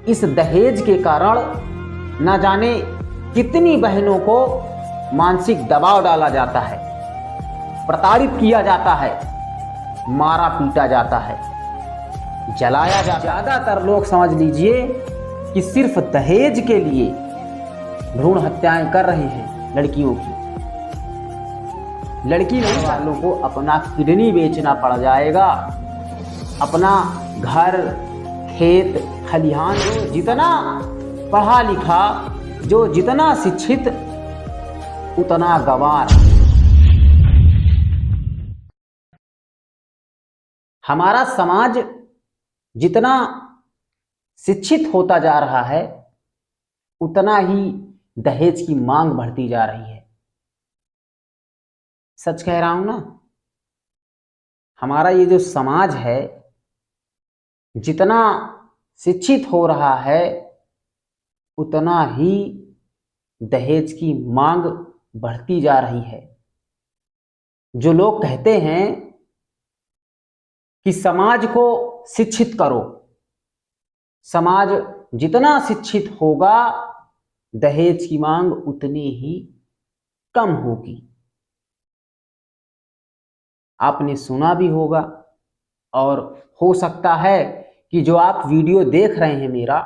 इस दहेज के कारण न जाने कितनी बहनों को मानसिक दबाव डाला जाता है, प्रताड़ित किया जाता है, मारा पीटा जाता है, जलाया जाता है। ज्यादातर लोग समझ लीजिए कि सिर्फ दहेज के लिए भ्रूण हत्याएं कर रहे हैं लड़कियों की। लड़की वालों को अपना किडनी बेचना पड़ जाएगा, अपना घर, खेत, खलिहान। जो जितना पढ़ा लिखा, जो जितना शिक्षित, उतना गंवार। हमारा समाज जितना शिक्षित होता जा रहा है, उतना ही दहेज की मांग बढ़ती जा रही है। सच कह रहा हूं ना। हमारा ये जो समाज है, जितना शिक्षित हो रहा है, उतना ही दहेज की मांग बढ़ती जा रही है। जो लोग कहते हैं कि समाज को शिक्षित करो, समाज जितना शिक्षित होगा, दहेज की मांग उतनी ही कम होगी। आपने सुना भी होगा, और हो सकता है कि जो आप वीडियो देख रहे हैं मेरा,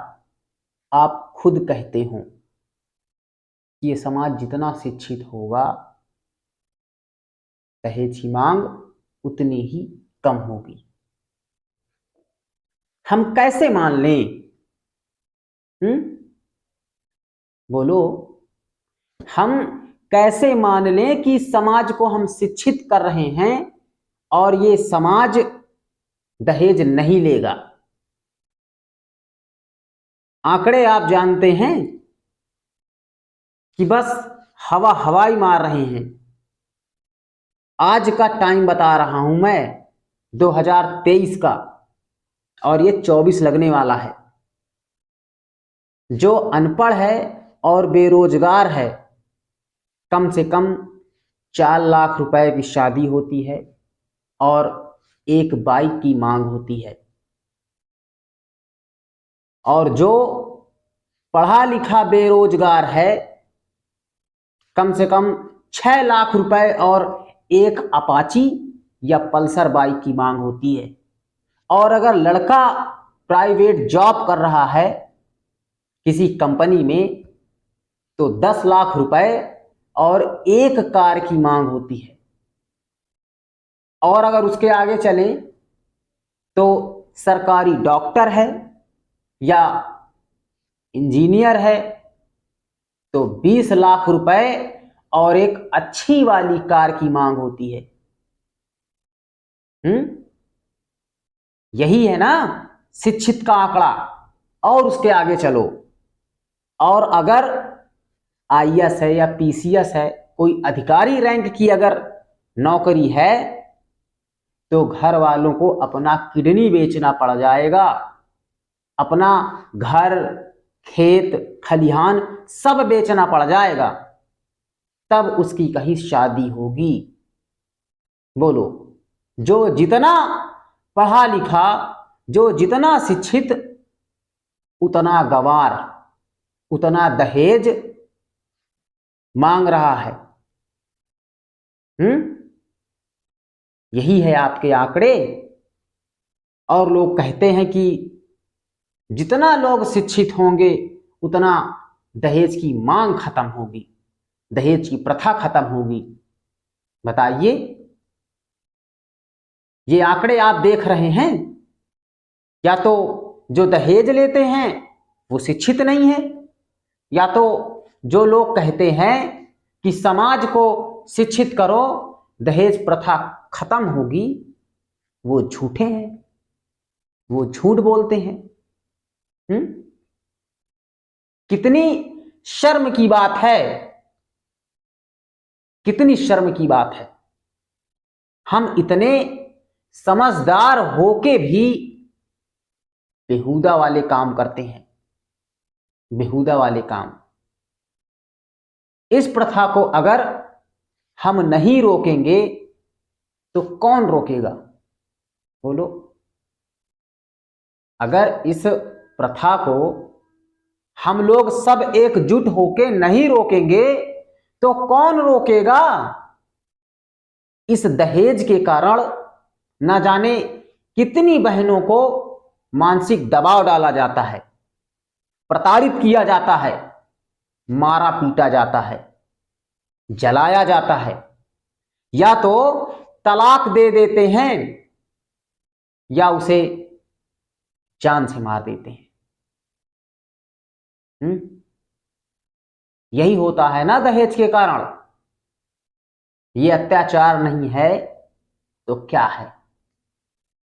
आप खुद कहते हो कि ये समाज जितना शिक्षित होगा, दहेज की मांग उतनी ही कम होगी। हम कैसे मान लें? बोलो, हम कैसे मान लें कि समाज को हम शिक्षित कर रहे हैं और ये समाज दहेज नहीं लेगा? आंकड़े आप जानते हैं कि बस हवाई मार रहे हैं। आज का टाइम बता रहा हूं मैं, 2023 का, और ये 24 लगने वाला है। जो अनपढ़ है और बेरोजगार है, कम से कम 4 लाख रुपए की शादी होती है और एक बाइक की मांग होती है। और जो पढ़ा लिखा बेरोजगार है, कम से कम 6 लाख रुपए और एक अपाची या पल्सर बाइक की मांग होती है। और अगर लड़का प्राइवेट जॉब कर रहा है किसी कंपनी में, तो 10 लाख रुपए और एक कार की मांग होती है। और अगर उसके आगे चलें तो सरकारी डॉक्टर है या इंजीनियर है, तो 20 लाख रुपए और एक अच्छी वाली कार की मांग होती है। यही है ना शिक्षित का आंकड़ा। और उसके आगे चलो, और अगर आईएएस है या पीसीएस है, कोई अधिकारी रैंक की अगर नौकरी है, तो घर वालों को अपना किडनी बेचना पड़ जाएगा, अपना घर, खेत, खलिहान सब बेचना पड़ जाएगा, तब उसकी कहीं शादी होगी। बोलो, जो जितना पढ़ा लिखा, जो जितना शिक्षित, उतना गंवार, उतना दहेज मांग रहा है। यही है आपके आंकड़े। और लोग कहते हैं कि जितना लोग शिक्षित होंगे, उतना दहेज की मांग खत्म होगी, दहेज की प्रथा खत्म होगी। बताइए, ये आंकड़े आप देख रहे हैं? या तो जो दहेज लेते हैं वो शिक्षित नहीं है, या तो जो लोग कहते हैं कि समाज को शिक्षित करो, दहेज प्रथा खत्म होगी, वो झूठे हैं, वो झूठ बोलते हैं। कितनी शर्म की बात है, कितनी शर्म की बात है। हम इतने समझदार होके भी बेहुदा वाले काम करते हैं, बेहुदा वाले काम। इस प्रथा को अगर हम नहीं रोकेंगे तो कौन रोकेगा? बोलो। अगर इस प्रथा को हम लोग सब एकजुट होके नहीं रोकेंगे तो कौन रोकेगा? इस दहेज के कारण न जाने कितनी बहनों को मानसिक दबाव डाला जाता है, प्रताड़ित किया जाता है, मारा पीटा जाता है, जलाया जाता है, या तो तलाक दे देते हैं या उसे जान से मार देते हैं। यही होता है ना दहेज के कारण। ये अत्याचार नहीं है तो क्या है?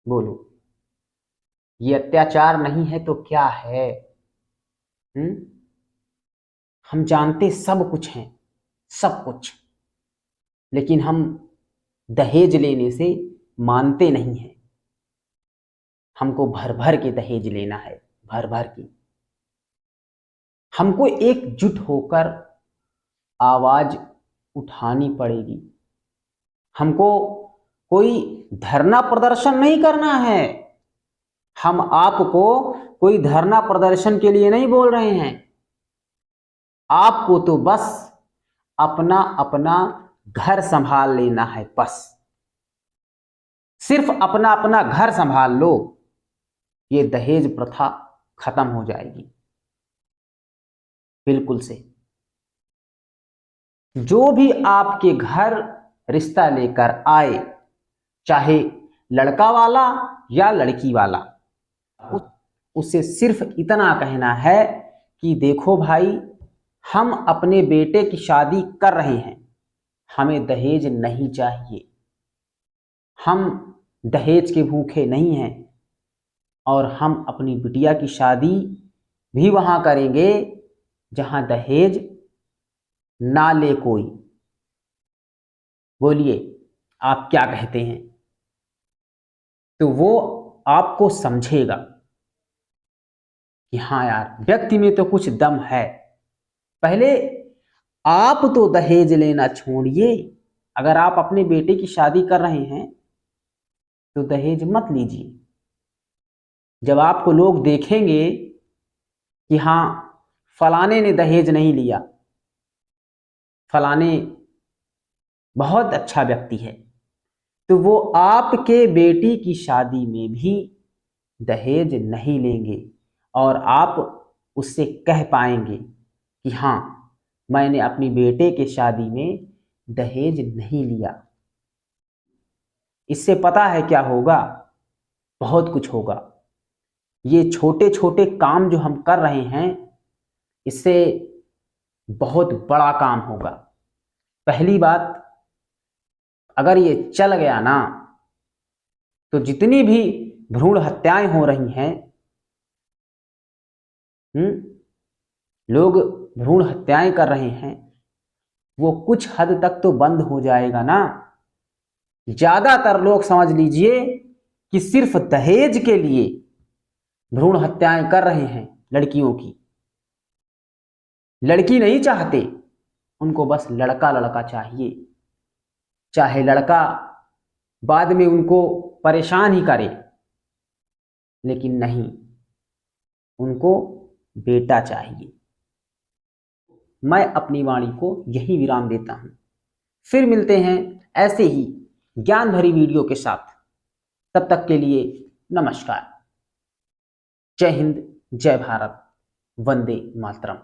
बोलो, ये अत्याचार नहीं है तो क्या है? हम जानते सब कुछ हैं, सब कुछ, लेकिन हम दहेज लेने से मानते नहीं हैं। हमको भर भर के दहेज लेना है, भर भर के। हमको एकजुट होकर आवाज उठानी पड़ेगी। हमको कोई धरना प्रदर्शन नहीं करना है। हम आपको कोई धरना प्रदर्शन के लिए नहीं बोल रहे हैं। आपको तो बस अपना अपना घर संभाल लेना है, बस सिर्फ अपना अपना घर संभाल लो, ये दहेज प्रथा खत्म हो जाएगी बिल्कुल से। जो भी आपके घर रिश्ता लेकर आए, चाहे लड़का वाला या लड़की वाला, उससे सिर्फ इतना कहना है कि देखो भाई, हम अपने बेटे की शादी कर रहे हैं, हमें दहेज नहीं चाहिए, हम दहेज के भूखे नहीं हैं, और हम अपनी बिटिया की शादी भी वहां करेंगे जहां दहेज ना ले कोई। बोलिए आप क्या कहते हैं? तो वो आपको समझेगा कि हाँ यार, व्यक्ति में तो कुछ दम है। पहले आप तो दहेज लेना छोड़िए। अगर आप अपने बेटे की शादी कर रहे हैं तो दहेज मत लीजिए। जब आपको लोग देखेंगे कि हाँ, फलाने ने दहेज नहीं लिया, फलाने बहुत अच्छा व्यक्ति है, तो वो आपके बेटी की शादी में भी दहेज नहीं लेंगे और आप उससे कह पाएंगे कि हाँ, मैंने अपनी बेटे के शादी में दहेज नहीं लिया। इससे पता है क्या होगा? बहुत कुछ होगा। ये छोटे छोटे काम जो हम कर रहे हैं, इससे बहुत बड़ा काम होगा। पहली बात, अगर ये चल गया ना, तो जितनी भी भ्रूण हत्याएं हो रही हैं, लोग भ्रूण हत्याएं कर रहे हैं, वो कुछ हद तक तो बंद हो जाएगा ना। ज्यादातर लोग समझ लीजिए कि सिर्फ दहेज के लिए भ्रूण हत्याएं कर रहे हैं लड़कियों की। लड़की नहीं चाहते, उनको बस लड़का लड़का चाहिए, चाहे लड़का बाद में उनको परेशान ही करे, लेकिन नहीं, उनको बेटा चाहिए। मैं अपनी वाणी को यही विराम देता हूं। फिर मिलते हैं ऐसे ही ज्ञान भरी वीडियो के साथ। तब तक के लिए नमस्कार। जय हिंद, जय भारत, वंदे मातरम।